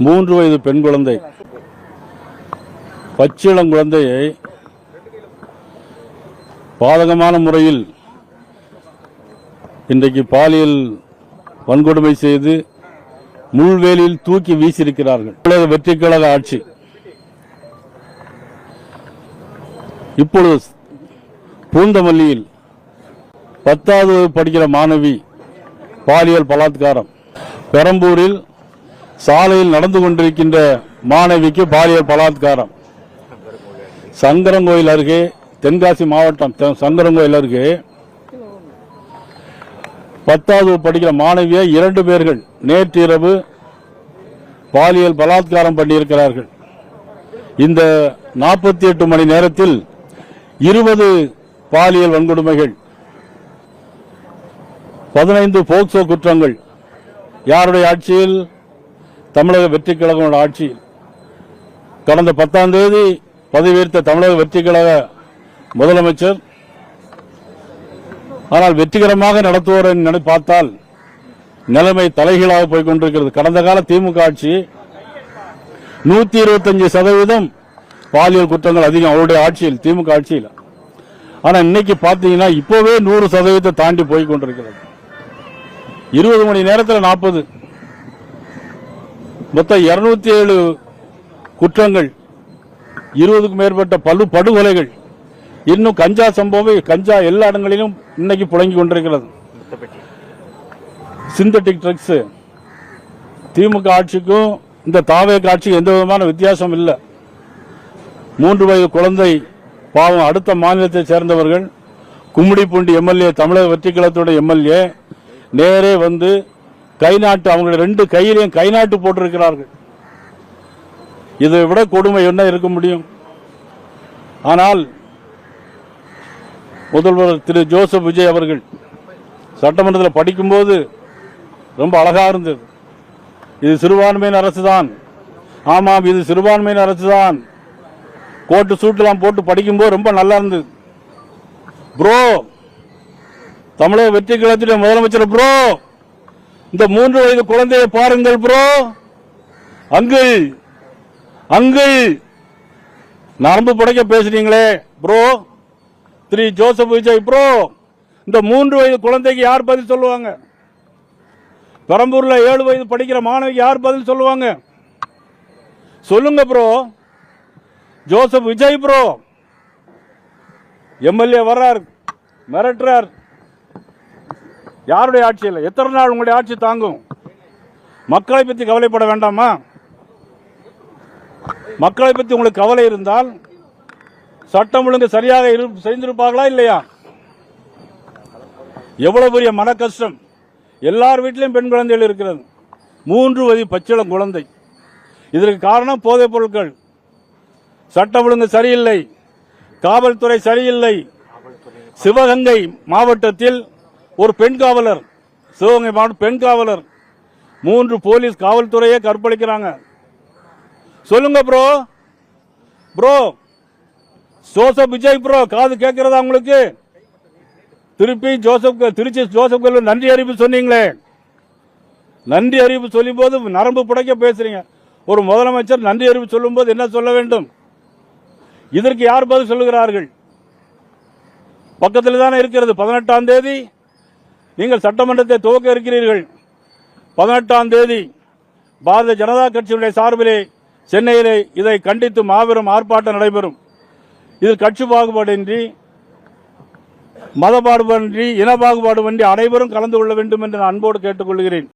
3 வயது பெண் குழந்தை பச்சிளம் குழந்தையை பாதகமான முறையில் இன்றைக்கு பாலியல் வன்கொடுமை செய்து முள்வேலியில் தூக்கி வீசியிருக்கிறார்கள். வெற்றி கழக ஆட்சி. இப்பொழுது பூந்தமல்லியில் 10வது படிக்கிற மாணவி பாலியல் பலாத்காரம். பெரம்பூரில் சாலையில் நடந்து கொண்டிருக்கின்ற மாணவிக்கு பாலியல் பலாத்காரம். சங்கரங்கோயில் அருகே, தென்காசி மாவட்டம் சங்கரங்கோயில் அருகே 10வது படிக்கிற மாணவியை 2 பேர்கள் நேற்று இரவு பாலியல் பலாத்காரம் பண்ணியிருக்கிறார்கள். இந்த 48 மணி நேரத்தில் 20 பாலியல் வன்கொடுமைகள், 15 போக்சோ குற்றங்கள். யாருடைய ஆட்சியில்? தமிழக வெற்றி கழக ஆட்சியில். கடந்த 10ஆம் தேதி பதவியேற்ற தமிழக வெற்றி கழக முதலமைச்சர். ஆனால் வெற்றிகரமாக நடத்துவோர் பார்த்தால் நிலைமை தலைகீழாக போய் கொண்டிருக்கிறது. கடந்த கால திமுக ஆட்சி 125% பாலியல் குற்றங்கள் அதிகம் அவருடைய ஆட்சியில், திமுக ஆட்சியில். ஆனா இன்னைக்கு பாத்தீங்கன்னா இப்பவே 100% தாண்டி போய் கொண்டிருக்கிறது. 20 மணி நேரத்தில் 40, மொத்தம் 207 குற்றங்கள், 20க்கும் மேற்பட்ட படுகொலைகள். இன்னும் கஞ்சா சம்பவம், கஞ்சா எல்லா இடங்களிலும் இன்னைக்கு புழங்கி கொண்டிருக்கிறது. Synthetic drugs. திமுக ஆட்சிக்கும் இந்த தாவேக ஆட்சிக்கும் எந்த விதமான வித்தியாசம் இல்லை. 3 வயது குழந்தை பாவம். அடுத்த மாநிலத்தை சேர்ந்தவர்கள் கும்மிடிப்பூண்டி எம்எல்ஏ, தமிழக வெற்றி கழகத்தோட எம்எல்ஏ நேரே வந்து கை நாட்டு, அவங்க 2 கையிலையும் கை நாட்டு போட்டிருக்கிறார்கள். இதை விட கொடுமை என்ன இருக்க முடியும்? ஆனால் முதல்வர் திரு ஜோசப் விஜய் அவர்கள் சட்டமன்றத்தில் படிக்கும்போது ரொம்ப அழகா இருந்தது. இது சிறுபான்மையின் அரசு தான். ஆமாம், இது சிறுபான்மையின் அரசு தான். கோட்டு சூட்டுலாம் போட்டு படிக்கும்போது ரொம்ப நல்லா இருந்தது. ப்ரோ, தமிழக வெற்றி கழகத்துடைய முதலமைச்சர் ப்ரோ, இந்த 3 வயது குழந்தையை பாருங்கள் ப்ரோ. அங்கிள் அங்கிள் நரம்பு படைக்க பேசுறீங்களே ப்ரோ, திரு ஜோசப் விஜய் ப்ரோ, இந்த 3 வயது குழந்தைக்கு யார் பதில் சொல்லுவாங்க? பெரம்பூர்ல 7 வயது படிக்கிற மாணவிக்கு யார் பதில் சொல்லுவாங்க? சொல்லுங்க bro. Joseph Vijay bro MLA வர்றார், மிரட்டுறார். யாருடைய ஆட்சியில்? எத்தனை நாள் உங்களுடைய ஆட்சி தாங்கும்? மக்களை பற்றி கவலைப்பட வேண்டாமா? மக்களை பற்றி உங்களுக்கு கவலை இருந்தால் சட்டம் ஒழுங்கு சரியாக செய்திருப்பார்களா இல்லையா? எவ்வளவு பெரிய மன கஷ்டம். எல்லார் வீட்டிலும் பெண் குழந்தைகள் இருக்கிறது. 3 வயது பச்சிளம் குழந்தை. இதற்கு காரணம் போதைப் பொருட்கள். சட்டம் ஒழுங்கு சரியில்லை, காவல்துறை சரியில்லை. சிவகங்கை மாவட்டத்தில் ஒரு பெண் காவலர், சிவகங்கை மாவட்ட பெண் காவலர் 3 போலீஸ் காவல்துறையே கற்பழிக்கிறாங்க. சொல்லுங்க bro. Bro Joseph Vijay bro, காது கேட்கிறதா உங்களுக்கு? திருச்சி ஜோசப் நன்றி அறிவிப்பு சொன்னீங்களே, நன்றி அறிவிப்பு சொல்லும் போது நரம்பு புடைக்க பேசுறீங்க. ஒரு முதலமைச்சர் நன்றி அறிவிப்பு சொல்லும் போது என்ன சொல்ல வேண்டும்? இதற்கு யார் பதில் சொல்லுகிறார்கள்? பக்கத்தில் தானே இருக்கிறது. 18ஆம் தேதி நீங்கள் சட்டமன்றத்தை துவக்க இருக்கிறீர்கள். 18ஆம் தேதி பாரதிய ஜனதா கட்சியினுடைய சார்பிலே சென்னையிலே இதை கண்டித்து மாபெரும் ஆர்ப்பாட்டம் நடைபெறும். இது கட்சி பாகுபாடின்றி, மத பாகுபாடின்றி, இன பாகுபாடு அனைவரும் கலந்து கொள்ள வேண்டும் என்று நான் அன்போடு கேட்டுக்கொள்கிறேன்.